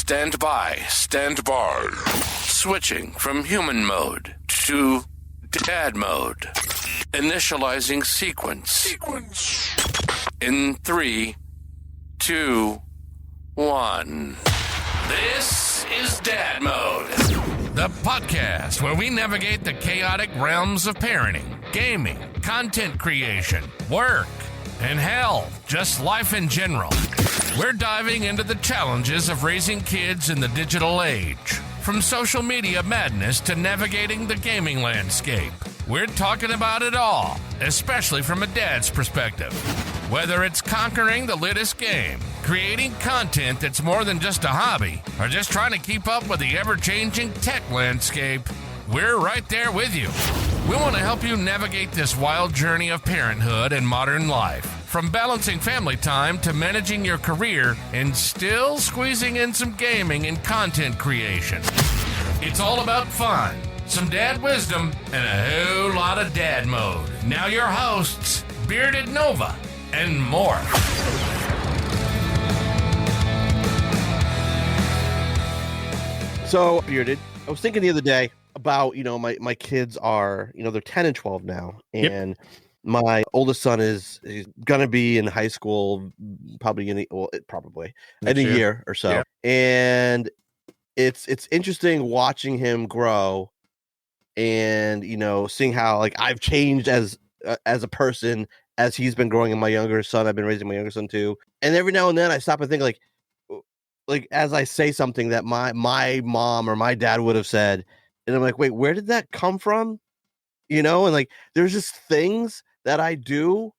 Stand by. Switching from human mode to dad mode. Initializing sequence. In 3, 2, 1. This is Dad Mode, the podcast where we navigate the chaotic realms of parenting, gaming, content creation, work, and hell, just life in general. We're diving into the challenges of raising kids in the digital age, from social media madness to navigating the gaming landscape. We're talking about it all, especially from a dad's perspective. Whether it's conquering the latest game, creating content that's more than just a hobby, or just trying to keep up with the ever-changing tech landscape, we're right there with you. We want to help you navigate this wild journey of parenthood and modern life, from balancing family time to managing your career and still squeezing in some gaming and content creation. It's all about fun, some dad wisdom, and a whole lot of dad mode. Now your hosts, Bearded Nova and more. So, Bearded, I was thinking the other day about, my kids are, they're 10 and 12 now. And my oldest son is going to be in high school probably in a year or so. Yeah. And it's interesting watching him grow and, seeing how I've changed as a person as he's been growing. And my younger son, I've been raising my younger son too. And every now and then I stop and think like as I say something that my mom or my dad would have said, and I'm like, wait, where did that come from? And there's just things that I do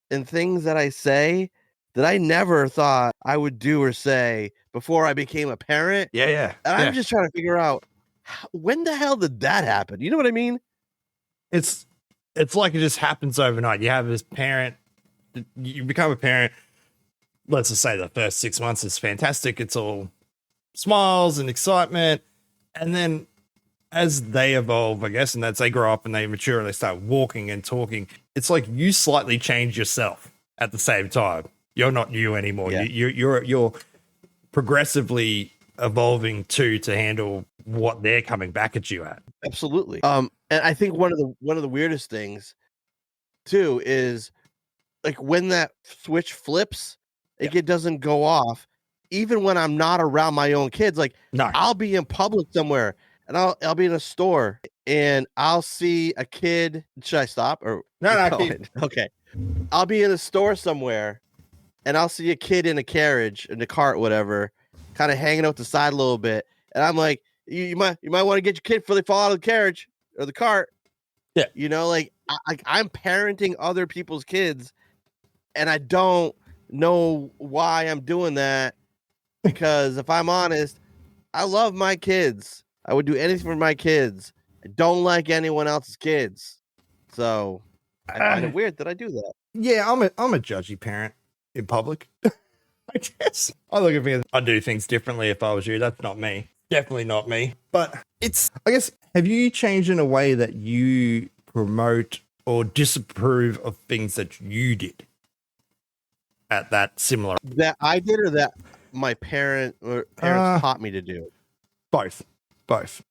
and things that I say that I never thought I would do or say before I became a parent. Yeah. And I'm just trying to figure out, when the hell did that happen? You know what I mean? It's like it just happens overnight. You have this parent, you become a parent. Let's just say the first 6 months is fantastic. It's all smiles and excitement. And then as they evolve, I guess, and as they grow up and they mature and they start walking and talking, it's like you slightly change yourself at the same time. You're not you anymore. Yeah. You're progressively evolving to handle what they're coming back at you at. Absolutely. And I think one of the weirdest things too is when that switch flips, it doesn't go off. Even when I'm not around my own kids, I'll be in public somewhere and I'll be in a store and I'll see a kid. Should I stop or no? Okay. I'll be in a store somewhere and I'll see a kid in a carriage, in a cart, whatever, kind of hanging out the side a little bit. And I'm like, you might want to get your kid before they fall out of the carriage or the cart. Yeah. I'm parenting other people's kids and I don't know why I'm doing that, because if I'm honest, I love my kids. I would do anything for my kids. I don't like anyone else's kids. So I find it weird that I do that. Yeah, I'm a judgy parent in public. I guess I look at me. I'd do things differently if I was you. That's not me. Definitely not me. But I guess, have you changed in a way that you promote or disapprove of things that you did at that similar? That I did, or that my parents taught me to do? Both.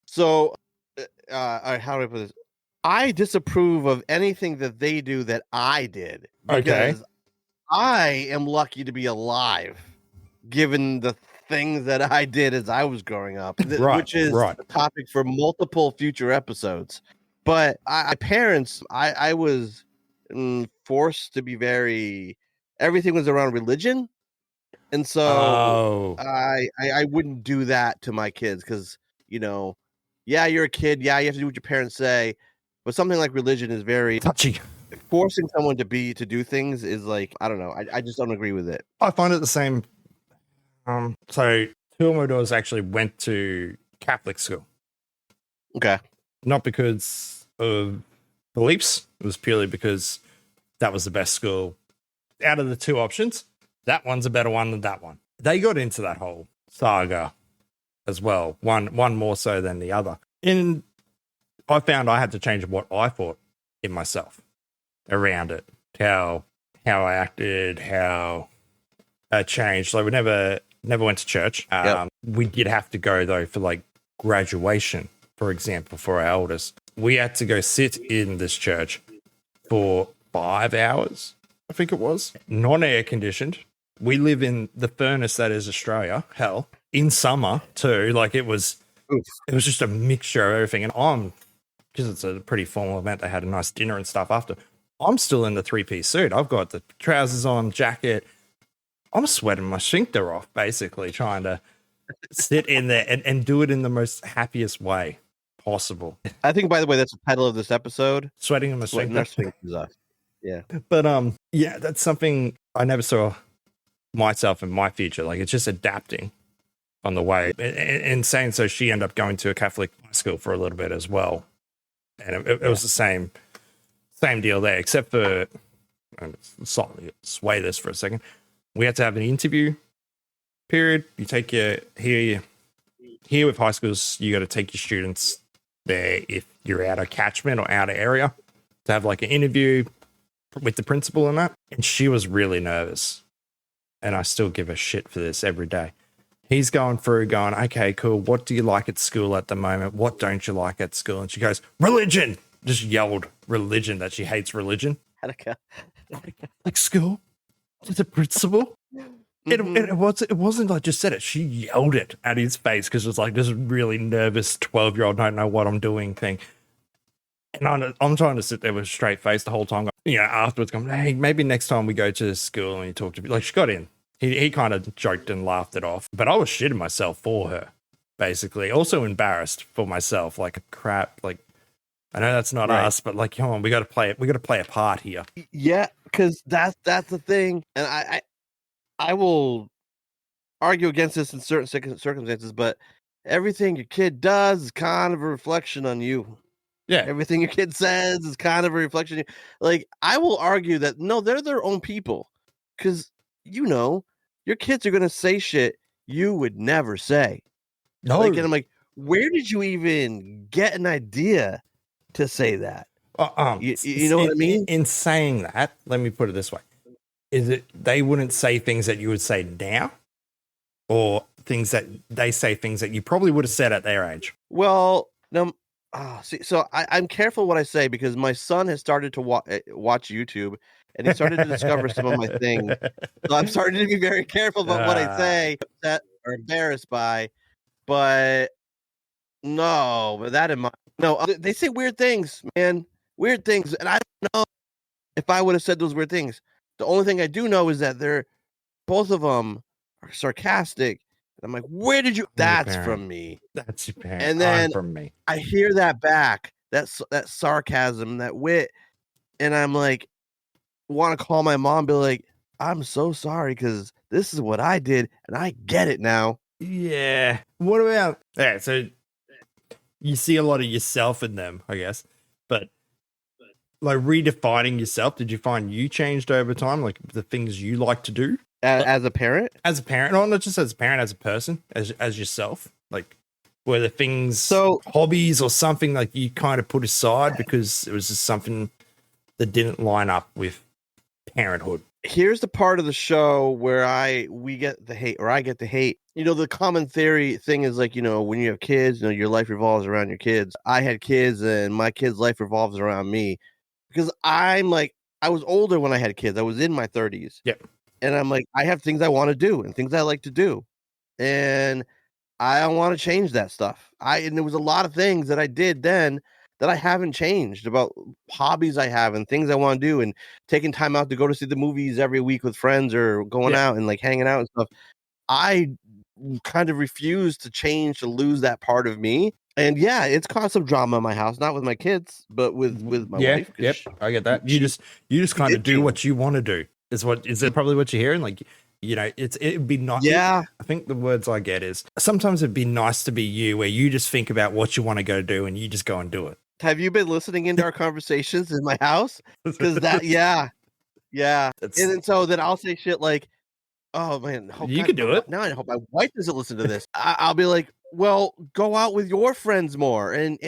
So, how do I put this? I disapprove of anything that they do that I did. Because I am lucky to be alive, given the things that I did as I was growing up, which is a topic for multiple future episodes. But I was forced to be everything was around religion. And so I wouldn't do that to my kids because, you're a kid. Yeah, you have to do what your parents say. But something like religion is very touchy. Forcing someone to do things is I don't know. I just don't agree with it. I find it the same. So two of my daughters actually went to Catholic school. Okay. Not because of beliefs. It was purely because that was the best school. Out of the two options, that one's a better one than that one. They got into that whole saga as well. One more so than the other. And I found I had to change what I thought in myself around it. How I acted, how I changed. So I would never never went to church. We did have to go though for like graduation, for example, for our eldest. We had to go sit in this church for 5 hours, I think it was, non-air conditioned. We live in the furnace that is Australia. Hell, in summer too. Like it was just a mixture of everything. And because it's a pretty formal event, they had a nice dinner and stuff after. I'm still in the 3-piece suit. I've got the trousers on, jacket. I'm sweating my sphincter off, basically, trying to sit in there and do it in the most happiest way possible. I think, by the way, that's the title of this episode. Sweating in my sphincter. Yeah. But yeah, that's something I never saw myself in my future. Like it's just adapting on the way. And saying so, she ended up going to a Catholic high school for a little bit as well. And it was the same deal there, except for, and slightly sway this for a second, we had to have an interview period. You take here with high schools, you got to take your students there if you're out of catchment or out of area to have like an interview with the principal and that. And she was really nervous. And I still give a shit for this every day. He's going, okay, cool. What do you like at school at the moment? What don't you like at school? And she goes, religion. Just yelled religion, that she hates religion. Like school? To the principal? It wasn't like just said it. She yelled it at his face because it was like this really nervous 12-year-old don't know what I'm doing thing. And I'm trying to sit there with a straight face the whole time. Afterwards going, hey, maybe next time we go to school and you talk to me. Like she got in. He kind of joked and laughed it off. But I was shitting myself for her, basically. Also embarrassed for myself. Like crap. Like I know that's not us, but like, come on, we got to play it. We got to play a part here. Yeah, because that's the thing. And I will argue against this in certain circumstances, but everything your kid does is kind of a reflection on you. Yeah. Everything your kid says is kind of a reflection. Like, I will argue that, no, they're their own people. Because, your kids are going to say shit you would never say. No. Like, and I'm like, where did you even get an idea to say that? You know what I mean? In saying that, let me put it this way. Is it they wouldn't say things that you would say now? Or things that they say things that you probably would have said at their age? Well, no. So I'm careful what I say because my son has started to watch YouTube and he started to discover some of my things. So I'm starting to be very careful about what I say that or embarrassed by. But no, with that in mind, no, they say weird things, man, weird things, and I don't know if I would have said those weird things. The only thing I do know is that both of them are sarcastic. And I'm like, where did you? That's from me. That's your parent. And then from me. I hear that back, that sarcasm, that wit, and I'm like, want to call my mom, be like, I'm so sorry because this is what I did, and I get it now. Yeah. What about? Yeah. So you see a lot of yourself in them, I guess, but like redefining yourself. Did you find you changed over time, like the things you like to do? As a parent? As a parent, no, not just as a parent, as a person, as yourself. Like, were the things, hobbies or something like you kind of put aside because it was just something that didn't line up with parenthood? Here's the part of the show where we get the hate, or I get the hate. The common theory thing is like, when you have kids, your life revolves around your kids. I had kids and my kids' life revolves around me because I'm like, I was older when I had kids. I was in my 30s. Yep. And I'm like, I have things I want to do and things I like to do. And I don't want to change that stuff. And there was a lot of things that I did then that I haven't changed about hobbies I have and things I want to do and taking time out to go to see the movies every week with friends or going out and like hanging out and stuff. I kind of refuse to change, to lose that part of me. And yeah, it's caused some drama in my house, not with my kids, but with my wife. Yep. I get that. You just kind of do what you want to do. Is it probably what you're hearing? Like, it'd be nice. Yeah. I think the words I get is sometimes it'd be nice to be you, where you just think about what you want to go do and you just go and do it. Have you been listening into our conversations in my house? Because yeah. And then so then I'll say shit like, oh man, you could do it. Now I hope my wife doesn't listen to this. I'll be like, well, go out with your friends more and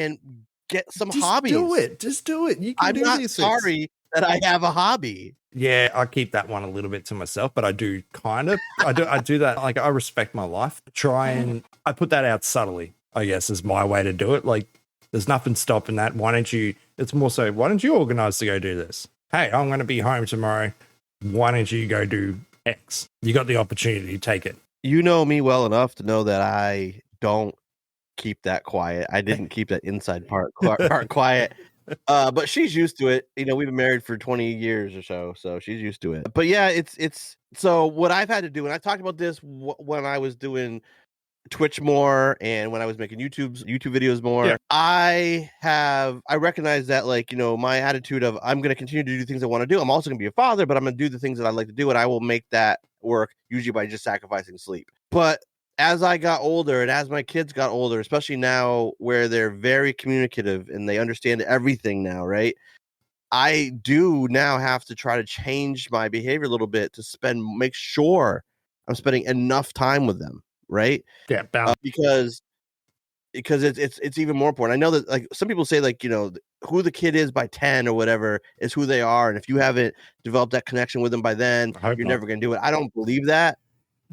get some hobbies. Just do it. You can I'm do not these sorry. things. that I have a hobby. Yeah, I keep that one a little bit to myself, but I do I do that. Like, I respect my life. I put that out subtly, I guess, is my way to do it. Like, there's nothing stopping that. It's more so, why don't you organize to go do this? Hey, I'm going to be home tomorrow. Why don't you go do X? You got the opportunity, take it. You know me well enough to know that I don't keep that quiet. I didn't keep that inside part quiet. But she's used to it. You know, we've been married for 20 years or so she's used to it. But yeah, it's so what I've had to do, and I talked about this when I was doing Twitch more and when I was making YouTube videos more. Yeah. I recognize that, like, you know, my attitude of I'm going to continue to do things I want to do. I'm also going to be a father, but I'm going to do the things that I like to do, and I will make that work, usually by just sacrificing sleep. But as I got older and as my kids got older, especially now where they're very communicative and they understand everything now, right? I do now have to try to change my behavior a little bit to make sure I'm spending enough time with them, right? Yeah, because it's even more important. I know that, like, some people say, like, you know, who the kid is by 10 or whatever is who they are, and if you haven't developed that connection with them by then, you're never going to do it. I don't believe that.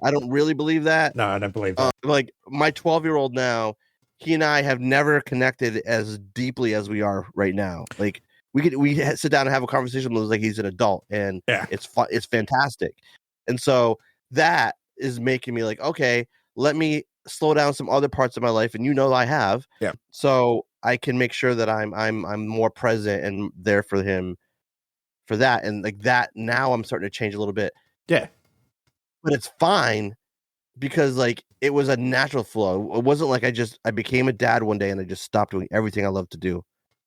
I don't really believe that. No, I don't believe that. Like, my 12-year-old now, he and I have never connected as deeply as we are right now. Like, we sit down and have a conversation with him like he's an adult, and it's fun. It's fantastic. And so that is making me like, okay, let me slow down some other parts of my life, and you know I have. Yeah. So I can make sure that I'm more present and there for him for that. And like that, now I'm starting to change a little bit. Yeah. But it's fine because, like, it was a natural flow. It wasn't like I became a dad one day and I just stopped doing everything I love to do.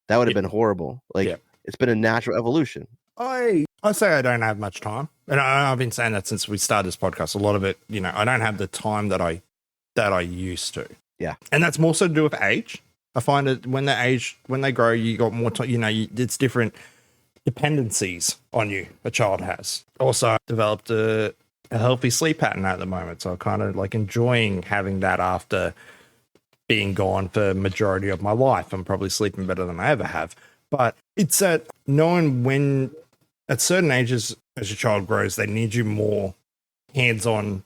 That would have been horrible. Like, it's been a natural evolution. I say I don't have much time. And I've been saying that since we started this podcast. A lot of it, you know, I don't have the time that I used to. Yeah. And that's more so to do with age. I find that when they grow, you got more time, you know, it's different dependencies on you a child has. Also, I've developed a healthy sleep pattern at the moment. So I'm kind of like enjoying having that after being gone for majority of my life. I'm probably sleeping better than I ever have. But it's that knowing when at certain ages, as your child grows, they need you more hands-on,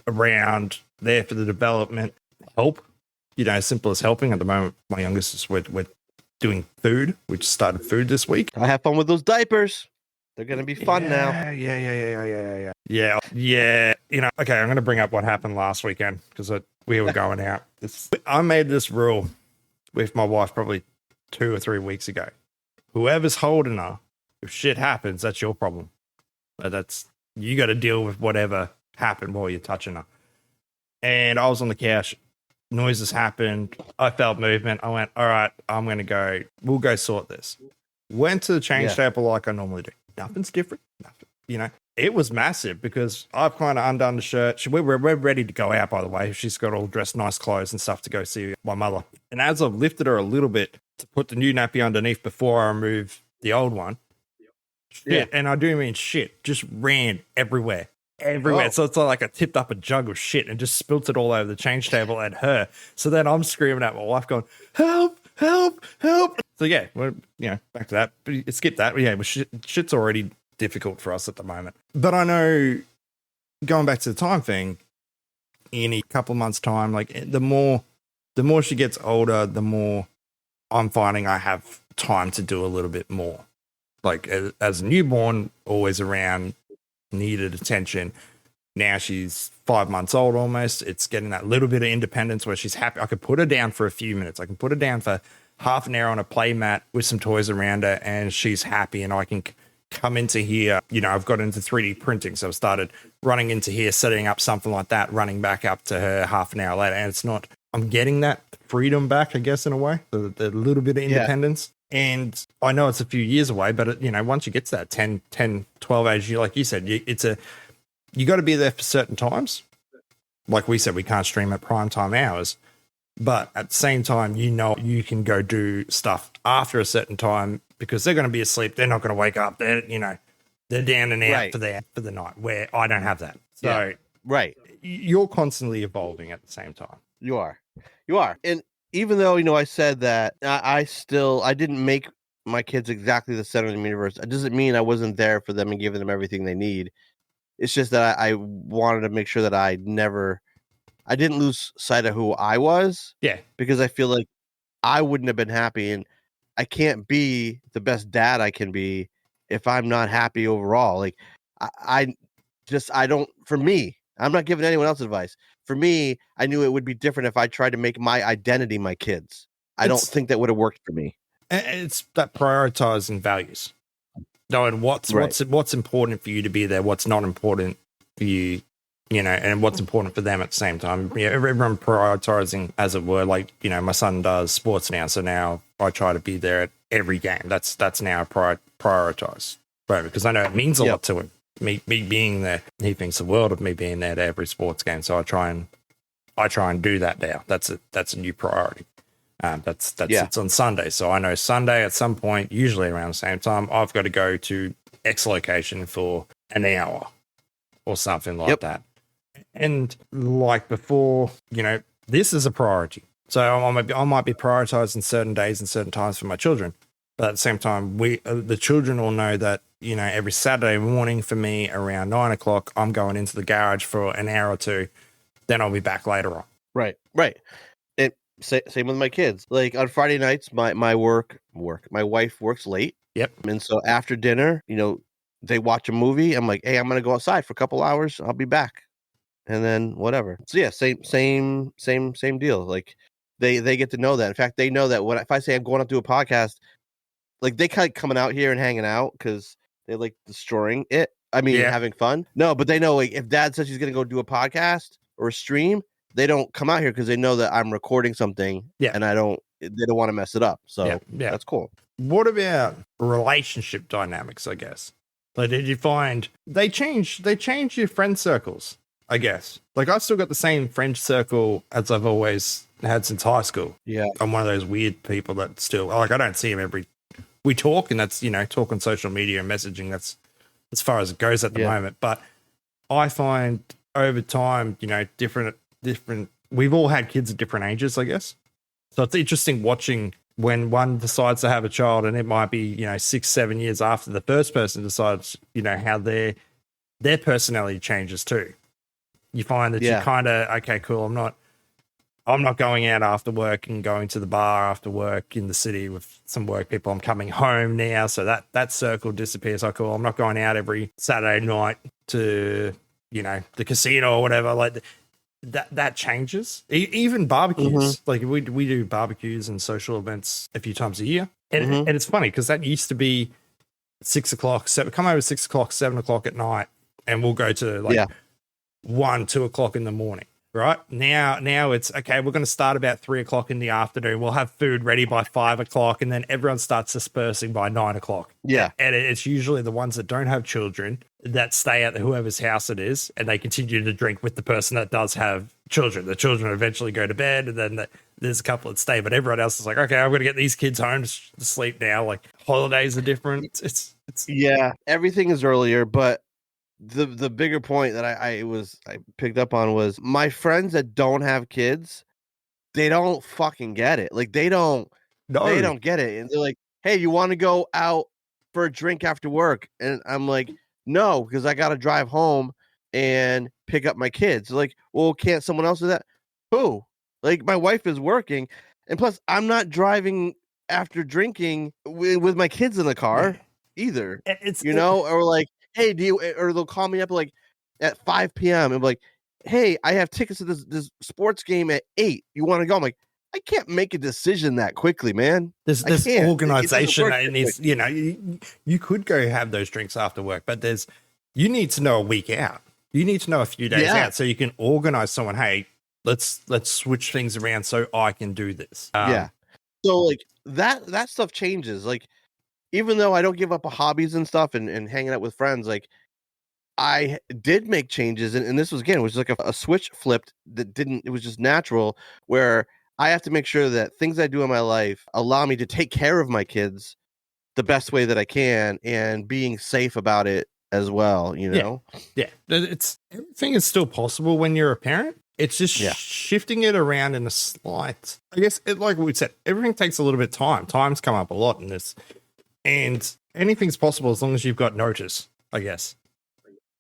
around, there for the development, help. You know, as simple as helping. At the moment, my youngest is we're doing food. We just started food this week. I have fun with those diapers. They're going to be fun now. Yeah. You know, okay, I'm going to bring up what happened last weekend because we were going out. I made this rule with my wife probably 2 or 3 weeks ago. Whoever's holding her, if shit happens, that's your problem. You got to deal with whatever happened while you're touching her. And I was on the couch. Noises happened. I felt movement. I went, all right, we'll go sort this. Went to the change table like I normally do. Nothing's different. Nothing. You know, it was massive because I've kind of undone the shirt. We're ready to go out, by the way. She's got all dressed nice clothes and stuff to go see my mother. And as I've lifted her a little bit to put the new nappy underneath before I remove the old one, shit, and I do mean shit, just ran everywhere. Oh. So it's like I tipped up a jug of shit and just spilt it all over the change table at her. So then I'm screaming at my wife going, help, help, help. So yeah, we're, you know, back to that. But skip that. But yeah, shit's already difficult for us at the moment. But I know, going back to the time thing, in a couple of months' time, like the more she gets older, the more I'm finding I have time to do a little bit more. Like as a newborn, always around, needed attention. Now she's 5 months old almost. It's getting that little bit of independence where she's happy. I could put her down for a few minutes. I can put her down for half an hour on a play mat with some toys around her and she's happy, and I can come into here. You know, I've got into 3D printing, so I've started running into here, setting up something like that, running back up to her half an hour later. And it's not, I'm getting that freedom back, I guess, in a way, the little bit of independence. And I know it's a few years away, but you know, once you get to that 10, 12 age, like you said, you got to be there for certain times. Like we said, we can't stream at prime time hours, but at the same time, you know, you can go do stuff after a certain time because they're going to be asleep. They're not going to wake up. They're down and out for the night, where I don't have that. So you're constantly evolving at the same time. You are. And even though, you know, I said that I didn't make my kids exactly the center of the universe. It doesn't mean I wasn't there for them and giving them everything they need. It's just that I wanted to make sure that I didn't lose sight of who I was. Yeah. Because I feel like I wouldn't have been happy, and I can't be the best dad I can be if I'm not happy overall. Like I don't, for me, I'm not giving anyone else advice. For me, I knew it would be different if I tried to make my identity my kids. I don't think that would have worked for me. It's that prioritizing values. Knowing what's important for you to be there, what's not important for you, and what's important for them at the same time. Everyone prioritizing, as it were. Like, my son does sports now, so now I try to be there at every game. That's now prioritize, right? Because I know it means a lot to him. Me being there, he thinks the world of me being there to every sports game. So I try and do that now. That's a new priority. It's on Sunday. So I know Sunday at some point, usually around the same time, I've got to go to X location for an hour or something like that. And like before, this is a priority. So I might be prioritizing certain days and certain times for my children. But at the same time, the children all know that, every Saturday morning for me around 9 o'clock, I'm going into the garage for an hour or two. Then I'll be back later on. Right. Same with my kids. Like on Friday nights, my wife works late. Yep. And so after dinner, they watch a movie. I'm like, hey, I'm going to go outside for a couple hours. I'll be back. And then whatever. So yeah, same deal. Like they get to know that. In fact, they know that if I say I'm going to do a podcast, like they kind of coming out here and hanging out because they like destroying it. I mean, having fun. No, but they know, like, if Dad says he's going to go do a podcast or a stream, they don't come out here because they know that I'm recording something. Yeah. And they don't want to mess it up. So that's cool. What about relationship dynamics, I guess? Like, did you find they change your friend circles, I guess? Like, I've still got the same friend circle as I've always had since high school. Yeah. I'm one of those weird people that still, like, I don't see him we talk, and that's, talk on social media and messaging. That's as far as it goes at the moment. But I find over time, different, we've all had kids at different ages, I guess. So it's interesting watching when one decides to have a child, and it might be, 6-7 years after the first person decides, how their personality changes too. You find that you kind of, okay, cool. I'm not going out after work and going to the bar after work in the city with some work people. I'm coming home now. So that circle disappears. Oh, cool. I'm not going out every Saturday night to, the casino or whatever. Like that changes. Even barbecues. Mm-hmm. Like we do barbecues and social events a few times a year. And it's funny because that used to be 6 o'clock, come over 6 o'clock, 7 o'clock at night, and we'll go to 1, 2 o'clock in the morning. Right now it's okay. We're going to start about 3 o'clock in the afternoon. We'll have food ready by 5 o'clock, and then everyone starts dispersing by 9 o'clock. Yeah, and it's usually the ones that don't have children that stay at whoever's house it is, and they continue to drink with the person that does have children. The children eventually go to bed, and then there's a couple that stay, but everyone else is like, okay, I'm going to get these kids home to sleep now. Like holidays are different. It's everything is earlier, but. The bigger point that I picked up on was my friends that don't have kids, they don't fucking get it. Like they don't get it. And they're like, hey, you want to go out for a drink after work? And I'm like, no, because I got to drive home and pick up my kids. They're like, well, can't someone else do that? Who? Like my wife is working. And plus I'm not driving after drinking with my kids in the car either. Or like, hey, or they'll call me up like at 5 p.m. and be like, hey, I have tickets to this sports game at 8. You want to go? I'm like, I can't make a decision that quickly, man. There's this organization that needs, you could go have those drinks after work, but you need to know a week out. You need to know a few days out so you can organize someone, hey, let's switch things around so I can do this. So like that stuff changes. Like, even though I don't give up hobbies and stuff and hanging out with friends, like I did make changes. And this was, again, it was like a switch flipped it was just natural, where I have to make sure that things I do in my life allow me to take care of my kids the best way that I can and being safe about it as well, Yeah. Everything is still possible when you're a parent. It's just shifting it around in a slight, I guess, like we said, everything takes a little bit of time. Time's come up a lot in this And anything's possible as long as you've got notice, I guess.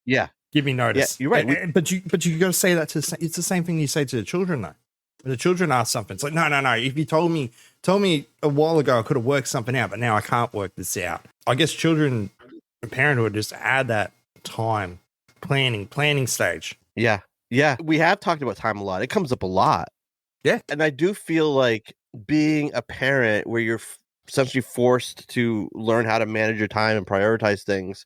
Yeah. Give me notice. Yeah, you're right. But you got to say that it's the same thing you say to the children, though. When the children ask something, it's like, no. If you told me a while ago I could have worked something out, but now I can't work this out. I guess children and parenthood just add that time planning stage. Yeah. Yeah. We have talked about time a lot. It comes up a lot. Yeah. And I do feel like being a parent where you're essentially forced to learn how to manage your time and prioritize things,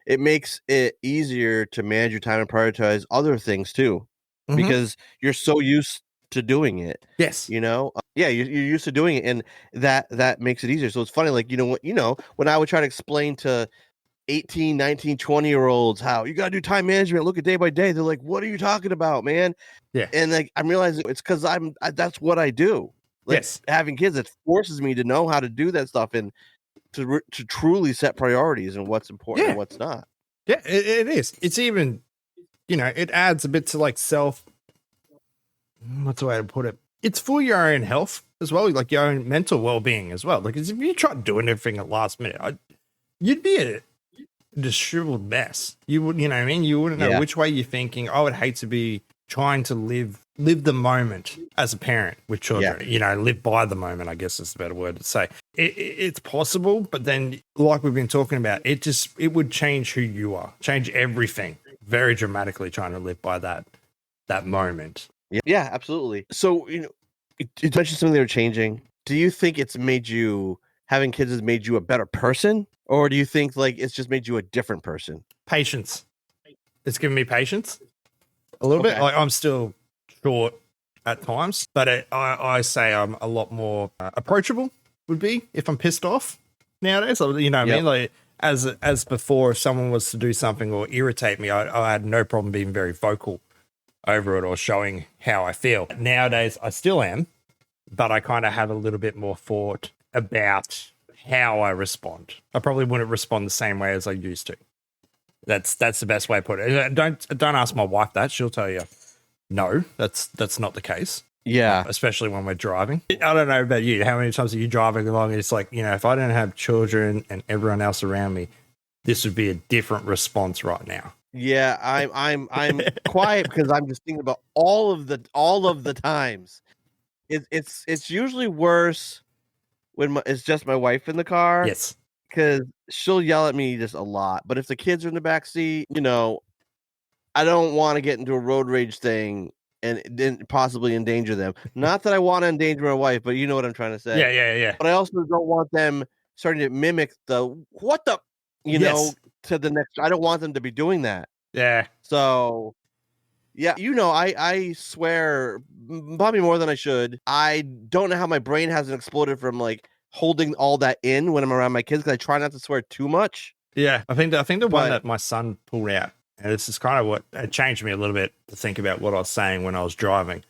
it makes it easier to manage your time and prioritize other things too, because you're so used to doing it. Yes. You're used to doing it, and that makes it easier. So it's funny, like, when I would try to explain to 18, 19, 20-year-olds how you got to do time management, look at day by day, they're like, what are you talking about, man? Yeah. And like, I'm realizing it's because that's what I do. Like, yes. Having kids, it forces me to know how to do that stuff and to truly set priorities and what's important and what's not. Yeah, it is. It's even, it adds a bit to like what's the way to put it? It's for your own health as well, like your own mental well-being as well. Like, if you try doing everything at last minute, you'd be a disheveled mess. You would, you know what I mean? You wouldn't know which way you're thinking. I would hate to be trying to live the moment as a parent with children. Live by the moment, I guess is the better word to say. It's possible, but then, like we've been talking about, it would change who you are, change everything very dramatically, trying to live by that moment. Yeah, absolutely. So, you mentioned something they were changing. Do you think having kids has made you a better person? Or do you think like it's just made you a different person? Patience. It's given me patience a little bit. Like, I'm still short at times, but I say I'm a lot more approachable would be if I'm pissed off nowadays. You know what I mean? Like, as before, if someone was to do something or irritate me, I had no problem being very vocal over it or showing how I feel. Nowadays, I still am, but I kind of have a little bit more thought about how I respond. I probably wouldn't respond the same way as I used to. That's the best way to put it. Don't ask my wife that. She'll tell you, no, that's not the case. Yeah. Especially when we're driving. I don't know about you. How many times are you driving along? And it's like, if I didn't have children and everyone else around me, this would be a different response right now. Yeah, I'm quiet because I'm just thinking about all of the times. It's usually worse when it's just my wife in the car. Yes, because she'll yell at me just a lot. But if the kids are in the back seat, I don't want to get into a road rage thing and then possibly endanger them. Not that I want to endanger my wife, but you know what I'm trying to say. Yeah. But I also don't want them starting to mimic to the next. I don't want them to be doing that. Yeah. So, yeah, I swear probably more than I should. I don't know how my brain hasn't exploded from like holding all that in when I'm around my kids because I try not to swear too much. Yeah, I think the one that my son pulled out, and this is kind of what it changed me a little bit to think about what I was saying when I was driving,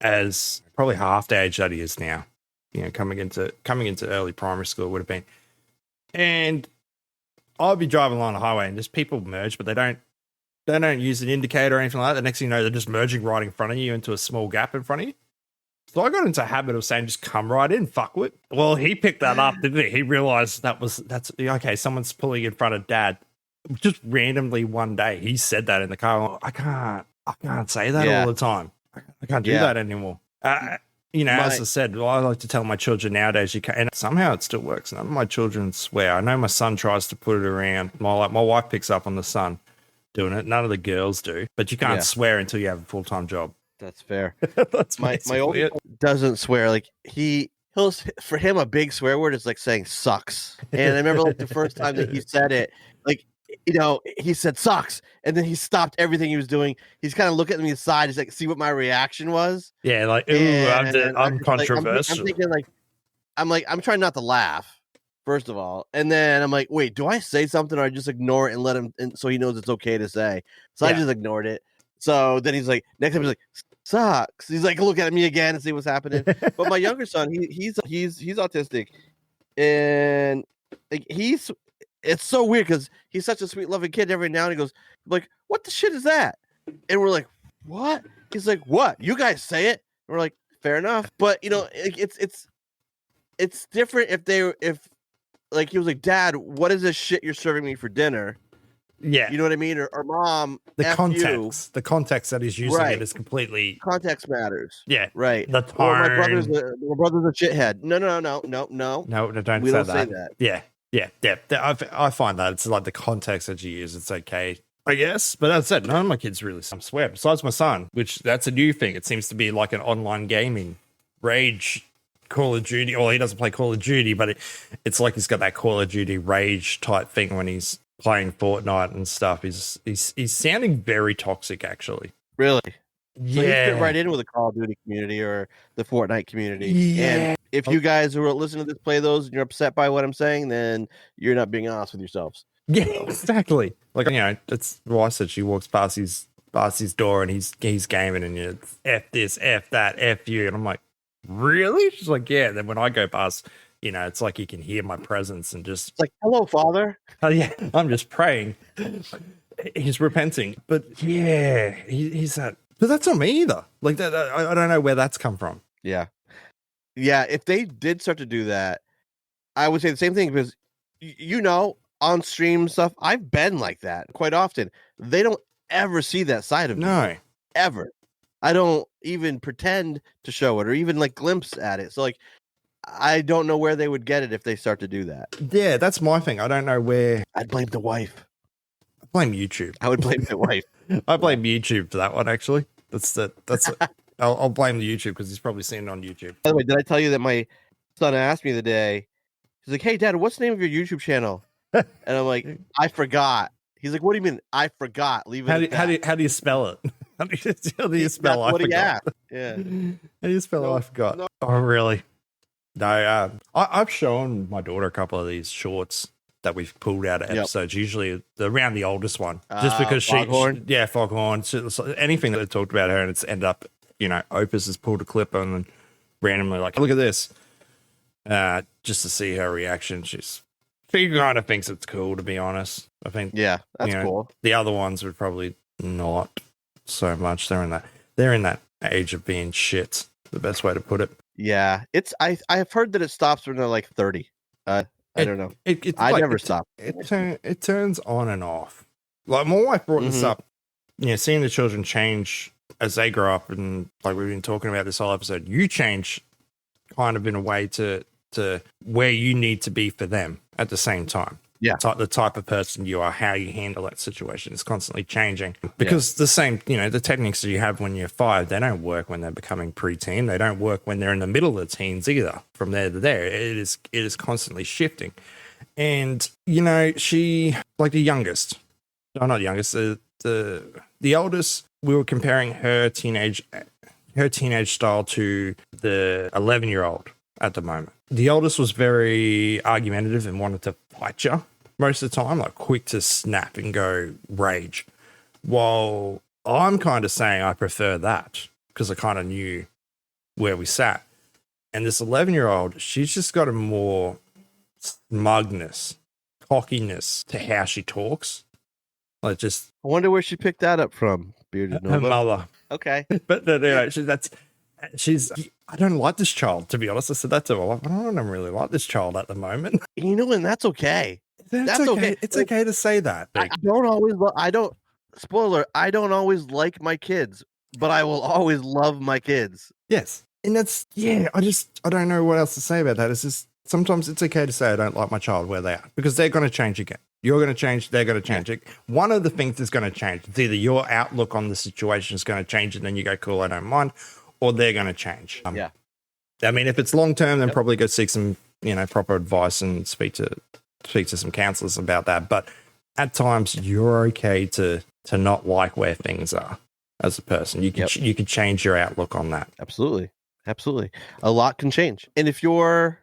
as probably half the age that he is now, coming into early primary school would have been, and I'll be driving along the highway and just people merge, but they don't use an indicator or anything like that. The next thing you know, they're just merging right in front of you into a small gap in front of you. So I got into a habit of saying, just come right in, fuckwit. Well, he picked that up, didn't he? He realized that's okay, someone's pulling in front of Dad. Just randomly one day, he said that in the car. I can't say that all the time. I can't do that anymore. As I said, I like to tell my children nowadays, you can, and somehow it still works. None of my children swear. I know my son tries to put it around. My wife picks up on the son doing it. None of the girls do. But you can't swear until you have a full-time job. That's fair. That's my oldest doesn't swear. Like he'll for him a big swear word is like saying sucks. And I remember like the first time that he said it, like he said sucks, and then he stopped everything he was doing. He's kind of looking at me aside, he's like, see what my reaction was. Yeah, like I'm controversial. I'm thinking I'm trying not to laugh, first of all, and then I'm like, wait, do I say something or I just ignore it and let him, and so he knows it's okay to say? So I just ignored it. So then he's like, next time he's like, sucks. He's like, look at me again and see what's happening. But my younger son, he's autistic, and like it's so weird because he's such a sweet, loving kid. Every now and he goes like, "What the shit is that?" And we're like, "What?" He's like, "What? You guys say it?" And we're like, "Fair enough." But it's different if like he was like, Dad, what is this shit you're serving me for dinner? Yeah. You know what I mean? Or Mom, The F context. you. The context that he's using Right. it is completely. Context matters. Yeah. Right. The tone. Or my brother's a shithead. No. No, don't We say don't that. say that. Yeah. I find that it's like the context that you use. It's okay, I guess. But that said, none of my kids really swear, besides my son, which that's a new thing. It seems to be like an online gaming rage Call of Duty. Well, he doesn't play Call of Duty, but it's like he's got that Call of Duty rage type thing when he's playing Fortnite and stuff. He's sounding very toxic, actually. Really? Yeah. So you fit right in with the Call of Duty community or the Fortnite community. Yeah. And if you guys who are listening to this play those and you're upset by what I'm saying, then you're not being honest with yourselves. Yeah, exactly. Like, it's well, I said she walks past his door and he's gaming and F this, F that, F you. And I'm like, really? She's like, yeah. Then when I go past, it's like he can hear my presence and just It's like, hello, Father. Oh yeah, I'm just praying. He's repenting, but yeah, he's that. But that's not me either. Like that, I don't know where that's come from. Yeah. If they did start to do that, I would say the same thing because on stream stuff, I've been like that quite often. They don't ever see that side of me. No, ever. I don't even pretend to show it or even like glimpse at it. So like, I don't know where they would get it if they start to do that. Yeah, that's my thing. I don't know where. I'd blame the wife. I blame YouTube. I would blame the wife. I blame YouTube for that one. Actually, that's. I'll blame the YouTube because he's probably seen it on YouTube. By the way, did I tell you that my son asked me the day? He's like, "Hey, Dad, what's the name of your YouTube channel?" And I'm like, "I forgot." He's like, "What do you mean? I forgot? Leave it." How do you spell it? How do you spell? I forgot. Yeah. How do you spell? I forgot. No. Oh, really? No. I've shown my daughter a couple of these shorts that we've pulled out of episodes. Usually around the oldest one, just because Foghorn? Foghorn. So anything that they talked about her, and it's ended up, Opus has pulled a clip and then randomly like, look at this, just to see her reaction. She kind of thinks it's cool, to be honest. I think. Yeah, that's cool. The other ones would probably not so much. They're in that age of being shit. The best way to put it. Yeah, I've heard that it stops when they're like 30. I don't know. I never stop. It turns on and off. Like my wife brought this up. Seeing the children change as they grow up, and like we've been talking about this whole episode, you change kind of in a way to where you need to be for them at the same time. Yeah, the type of person you are, how you handle that situation is constantly changing because the same, the techniques that you have when you're 5, they don't work when they're becoming preteen. They don't work when they're in the middle of the teens either. From there to there, it is constantly shifting. And she, like the youngest, no, not youngest, the oldest. We were comparing her teenage style to the 11-year-old at the moment. The oldest was very argumentative and wanted to fight you most of the time, like quick to snap and go rage. While I'm kind of saying I prefer that because I kind of knew where we sat. And this 11-year-old, she's just got a more smugness, cockiness to how she talks. Like just, I wonder where she picked that up from. Bearded Nova. Her mother. Okay, but she's. I don't like this child, to be honest. I said that to her. I don't really like this child at the moment. And that's okay. That's okay. It's okay to say that. I don't always like my kids, but I will always love my kids. Yes. And that's, I don't know what else to say about that. It's just, sometimes it's okay to say I don't like my child where they are because they're going to change again. You're going to change. They're going to change. One of the things is going to change. It's either your outlook on the situation is going to change and then you go, cool, I don't mind, or they're going to change. I mean, if it's long term, then probably go seek some, proper advice and speak to some counselors about that. But at times, you're okay to not like where things are as a person. You can change your outlook on that. Absolutely. A lot can change. And if you're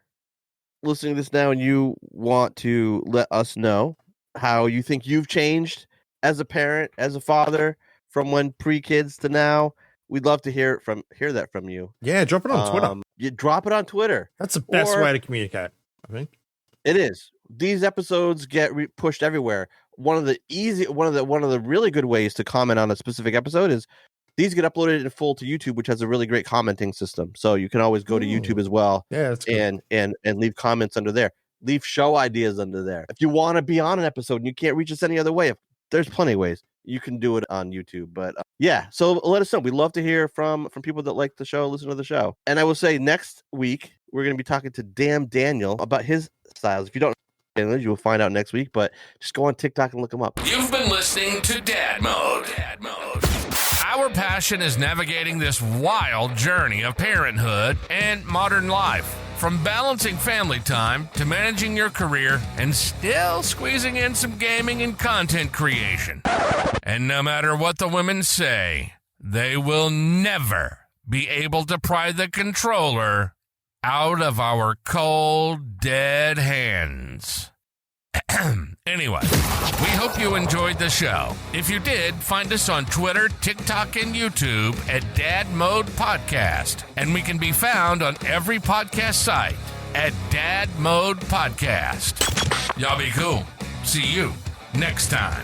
listening to this now and you want to let us know how you think you've changed as a parent, as a father, from when pre-kids to now, we'd love to hear that from you. Yeah, drop it on Twitter. You drop it on Twitter. That's the best way to communicate, I think. It is. These episodes get pushed everywhere. One of the really good ways to comment on a specific episode is these get uploaded in full to YouTube, which has a really great commenting system. So you can always go to YouTube as well. Yeah, that's good. and leave comments under there. Leave show ideas under there. If you want to be on an episode and you can't reach us any other way, there's plenty of ways you can do it on YouTube. But yeah, so let us know. We'd love to hear from people that like the show, listen to the show. And I will say next week, we're going to be talking to Damn Daniel about his styles. If you don't know, you will find out next week, but just go on TikTok and look him up. You've been listening to Dad Mode. Our passion is navigating this wild journey of parenthood and modern life. From balancing family time to managing your career and still squeezing in some gaming and content creation. And no matter what the women say, they will never be able to pry the controller out of our cold, dead hands. Anyway, we hope you enjoyed the show. If you did, find us on Twitter, TikTok, and YouTube at DadMode Podcast. And we can be found on every podcast site at DadMode Podcast. Y'all be cool. See you next time.